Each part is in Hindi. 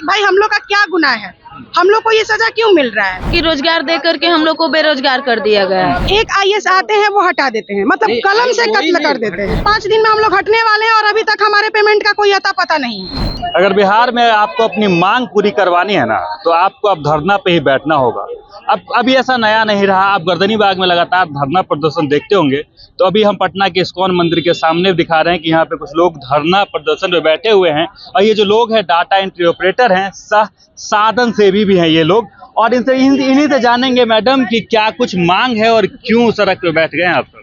भाई हम लोग का क्या गुनाह है, हम लोग को ये सजा क्यों मिल रहा है कि रोजगार दे करके हम लोग को बेरोजगार कर दिया गया है। एक IAS आते हैं वो हटा देते हैं, मतलब कलम से कत्ल कर देते हैं। 5 दिन में हम लोग हटने वाले हैं और अभी तक हमारे पेमेंट का कोई अता पता नहीं है। अगर बिहार में आपको अपनी मांग पूरी करवानी है ना, तो आपको अब धरना पे ही बैठना होगा। अब अभी ऐसा नया नहीं रहा, आप गर्दनीबाग में लगातार धरना प्रदर्शन देखते होंगे। तो अभी हम पटना के इस्कॉन मंदिर के सामने दिखा रहे हैं कि यहाँ पे कुछ लोग धरना प्रदर्शन में बैठे हुए हैं, और ये जो लोग हैं डाटा एंट्री ऑपरेटर हैं, साधन सेवी भी हैं ये लोग। और इनसे इन्हीं से जानेंगे मैडम कि क्या कुछ मांग है और क्यों सड़क पे बैठ गए हैं आप सब।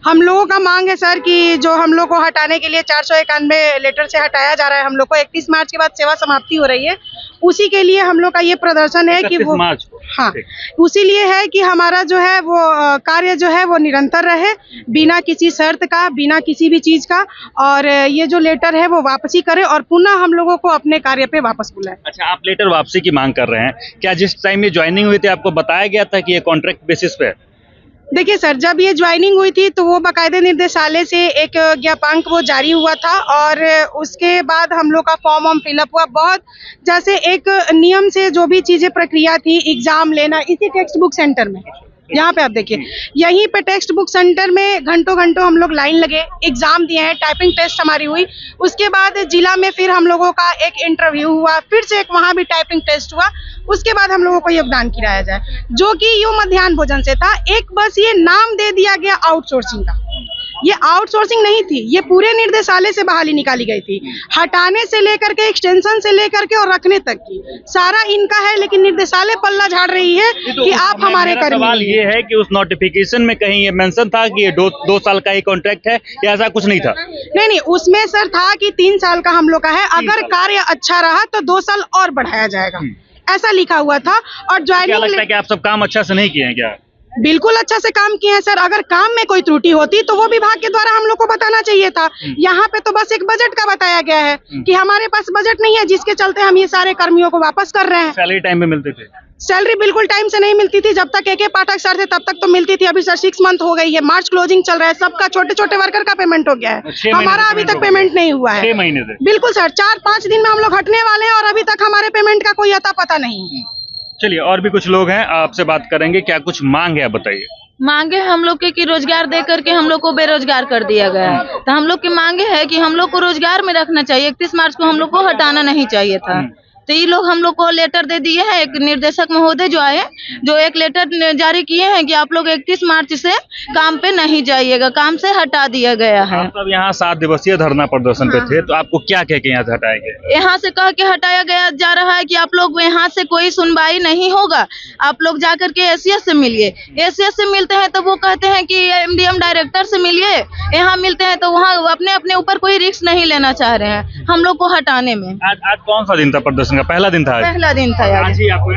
हम लोगों का मांग है सर कि जो हम लोग को हटाने के लिए 491 लेटर से हटाया जा रहा है, हम लोग को 31 मार्च के बाद सेवा समाप्ति हो रही है, उसी के लिए हम लोग का ये प्रदर्शन है कि वो मार्च को, हाँ उसी लिए है कि हमारा जो है वो कार्य जो है वो निरंतर रहे, बिना किसी शर्त का, बिना किसी भी चीज का, और ये जो लेटर है वो वापसी करे और पुनः हम लोगों को अपने कार्य पे वापस बुलाए। अच्छा, आप लेटर वापसी की मांग कर रहे हैं, क्या जिस टाइम ये ज्वाइनिंग हुई थी आपको बताया गया था कि ये कॉन्ट्रैक्ट बेसिस पे है? देखिए सर, जब ये ज्वाइनिंग हुई थी तो वो बाकायदे निर्देशालय से एक ज्ञापांक वो जारी हुआ था, और उसके बाद हम लोग का फॉर्म फिलअप हुआ। बहुत जैसे एक नियम से जो भी चीजें प्रक्रिया थी, एग्जाम लेना इसी टेक्स्ट बुक सेंटर में, यहाँ पे आप देखिए यहीं पे टेक्स्ट बुक सेंटर में घंटों घंटों हम लोग लाइन लगे, एग्जाम दिए हैं, टाइपिंग टेस्ट हमारी हुई। उसके बाद जिला में फिर हम लोगों का एक इंटरव्यू हुआ, फिर से एक वहाँ भी टाइपिंग टेस्ट हुआ। उसके बाद हम लोगों को योगदान किया जाए, जो कि यो मध्याह्न भोजन से था। एक बस ये नाम दे दिया गया आउटसोर्सिंग का, ये आउटसोर्सिंग नहीं थी, ये पूरे निर्देशालय से बहाली निकाली गई थी। हटाने से लेकर के, एक्सटेंशन से लेकर के और रखने तक की सारा इनका है, लेकिन निर्देशालय पल्ला झाड़ रही है कि आप हमारे कर्मी। सवाल ये है कि उस नोटिफिकेशन में कहीं ये मेंशन था कि ये 2 साल का ही कॉन्ट्रैक्ट है, या ऐसा कुछ नहीं था? नहीं, उसमें सर था कि 3 साल का हम लोग का है, अगर कार्य अच्छा रहा तो 2 साल और बढ़ाया जाएगा, ऐसा लिखा हुआ था। और क्या लगता है कि आप सब काम अच्छा से नहीं किए हैं क्या? बिल्कुल अच्छा से काम किए हैं सर। अगर काम में कोई त्रुटि होती तो वो विभाग के द्वारा हम लोग को बताना चाहिए था। यहाँ पे तो बस एक बजट का बताया गया है कि हमारे पास बजट नहीं है, जिसके चलते हम ये सारे कर्मियों को वापस कर रहे हैं। सैलरी टाइम में मिलते थे? सैलरी बिल्कुल टाइम से नहीं मिलती थी। जब तक के पाठक सर थे तब तक तो मिलती थी, अभी सर 6 मंथ हो गई है, मार्च क्लोजिंग चल रहा है, सबका छोटे छोटे वर्कर का पेमेंट हो गया है, हमारा अभी तक पेमेंट नहीं हुआ है। 6 महीने से? बिल्कुल सर, 4-5 दिन में हम लोग हटने वाले हैं और अभी तक हमारे पेमेंट का कोई अता पता नहीं है। चलिए, और भी कुछ लोग हैं, आपसे बात करेंगे। क्या कुछ मांग है, बताइए। मांगे हम लोग के कि रोजगार दे करके हम लोग को बेरोजगार कर दिया गया है। तो हम लोग की मांगे है कि हम लोग को रोजगार में रखना चाहिए, 31 मार्च को हम लोग को हटाना नहीं चाहिए था। तो ये लोग हम लोग को लेटर दे दिए हैं, एक निर्देशक महोदय जो आए, जो एक लेटर जारी किए हैं कि आप लोग 31 मार्च से काम पे नहीं जाइएगा, काम से हटा दिया गया है। आप सब यहाँ 7 दिवसीय धरना प्रदर्शन पे थे, तो आपको क्या कह के यहाँ से हटाया गया? यहाँ से कह के हटाया गया जा रहा है कि आप लोग यहाँ से कोई सुनवाई नहीं होगा, आप लोग जाकर के एसीएस से मिलिए। एसीएस से मिलते हैं तो वो कहते हैं कि एमडीएम डायरेक्टर से मिलिए, यहाँ मिलते हैं तो वहाँ अपने अपने ऊपर कोई रिस्क नहीं लेना चाह रहे हैं हम लोग को हटाने में। आज कौन सा दिन था प्रदर्शन का? पहला दिन था? पहला दिन था यार। आज ही आपको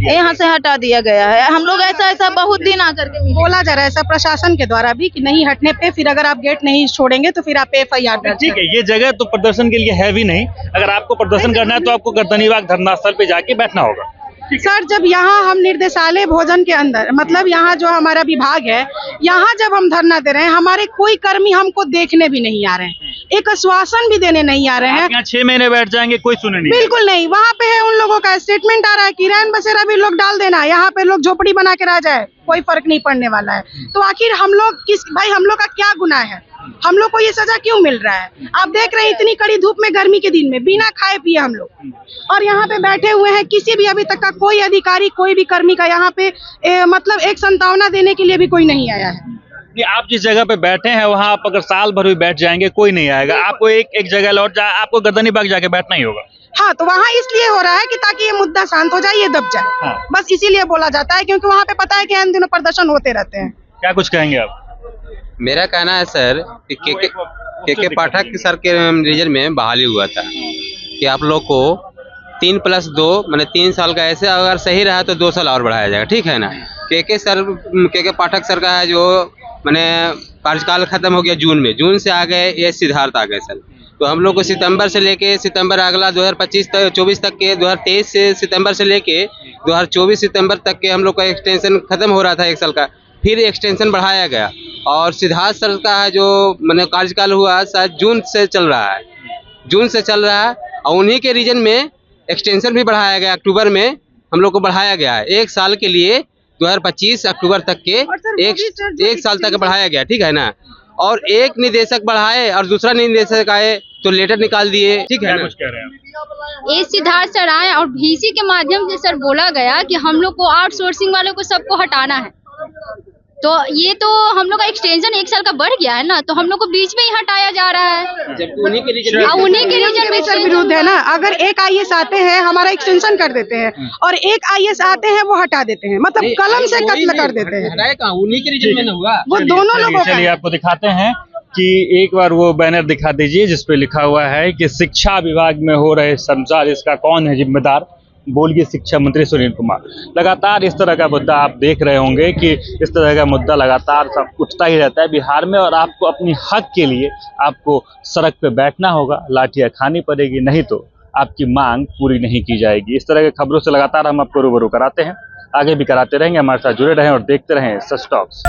यहाँ से हटा दिया गया है। हम लोग ऐसा बहुत दिन आकर के बोला जा रहा है ऐसा प्रशासन के द्वारा भी कि नहीं हटने पे फिर अगर आप गेट नहीं छोड़ेंगे तो फिर आप FIR दर्ज। ठीक है, ये जगह तो प्रदर्शन के लिए है भी नहीं। अगर आपको प्रदर्शन करना है तो आपको गर्दनीबाग धरना स्थल पे जाके बैठना होगा। सर, जब यहाँ हम निर्देशालय भोजन के अंदर, मतलब यहाँ जो हमारा विभाग है, यहाँ जब हम धरना दे रहे हैं, हमारे कोई कर्मी हमको देखने भी नहीं आ रहे हैं, एक आश्वासन भी देने नहीं आ रहे हैं। यहाँ 6 महीने बैठ जाएंगे, कोई सुने नहीं? बिल्कुल नहीं। वहाँ पे है उन लोगों का स्टेटमेंट आ रहा है कि रैन बसेरा भी लोग डाल देना, यहाँ पे लोग झोपड़ी बना के रह जाए, कोई फर्क नहीं पड़ने वाला है। तो आखिर हम लोग भाई हम लोग का क्या गुनाह है, हम लोग को ये सजा क्यों मिल रहा है? आप देख रहे हैं इतनी कड़ी धूप में, गर्मी के दिन में, बिना खाए पिए हम लोग और यहाँ पे बैठे हुए हैं। किसी भी अभी तक का कोई अधिकारी, कोई भी कर्मी का यहाँ पे मतलब एक संतावना देने के लिए भी कोई नहीं आया है। आप जिस जगह पे बैठे हैं वहाँ आप अगर साल भर भी बैठ जाएंगे, कोई नहीं आएगा। आपको एक जगह लौट जाए, आपको गर्दनीबाग जाके बैठना ही होगा। हाँ, तो वहाँ इसलिए हो रहा है कि ताकि ये मुद्दा शांत हो जाए, ये दब जाए। हाँ। बस इसीलिए बोला जाता है, क्योंकि वहाँ पे पता है कि इन दिनों प्रदर्शन होते रहते हैं। क्या कुछ कहेंगे आप? मेरा कहना है सर कि के पाठक सर के रीजन में बहाली हुआ था कि आप लोग को 3+2 मैंने 3 साल का, ऐसे अगर सही रहा तो 2 साल और बढ़ाया जाएगा, ठीक है ना। के पाठक सर का है जो मैंने कार्यकाल खत्म हो गया जून से आ गए, ये सिद्धार्थ आ गए सर। तो हम लोग को सितंबर से लेके सितंबर अगला 2025-24 तक के, 2023 से सितंबर से लेके 2024 सितंबर तक के हम लोग का एक्सटेंशन खत्म हो रहा था 1 साल का, फिर एक्सटेंशन बढ़ाया गया। और सिद्धार्थ सर का है जो मैंने कार्यकाल हुआ शायद जून से चल रहा है और उन्हीं के रीजन में एक्सटेंशन भी बढ़ाया गया, अक्टूबर में हम लोग को बढ़ाया गया है 1 साल के लिए, 2025 अक्टूबर तक के एक साल तक बढ़ाया गया, ठीक है ना। और एक निदेशक बढ़ाए और दूसरा निदेशक आए तो लेटर निकाल दिए, ठीक है ना। कुछ कह रहे हैं ए सिद्धार्थ सर आए और VC के माध्यम से सर बोला गया कि हम लोग को आउटसोर्सिंग वालों को सबको हटाना है, तो ये तो हम लोग का एक्सटेंशन 1 साल का बढ़ गया है ना, तो हम लोग को बीच में ही हटाया जा रहा है। जब उन्हीं के रीजन उन्हीं के रीजन में सर विरुद्ध है ना। अगर एक IAS आते हैं हमारा एक्सटेंशन कर देते हैं और एक IAS आते हैं वो हटा देते हैं, मतलब कलम से कत्ल कर देते हैं। हटाए कहाँ, उन्हीं के रीजन में ना हुआ। वो दोनों लोगों का चलिए है। आपको दिखाते हैं कि एक बार वो बैनर दिखा दीजिए जिसपे लिखा हुआ है कि शिक्षा विभाग में हो रहे संचार, इसका कौन है जिम्मेदार, बोलिए शिक्षा मंत्री सुनील कुमार। लगातार इस तरह का मुद्दा आप देख रहे होंगे कि इस तरह का मुद्दा लगातार सब उठता ही रहता है बिहार में, और आपको अपनी हक के लिए आपको सड़क पे बैठना होगा, लाठियां खानी पड़ेगी, नहीं तो आपकी मांग पूरी नहीं की जाएगी। इस तरह की खबरों से लगातार हम आपको रूबरू कराते हैं, आगे भी कराते रहेंगे। हमारे साथ जुड़े रहें और देखते रहें सच टॉक्स।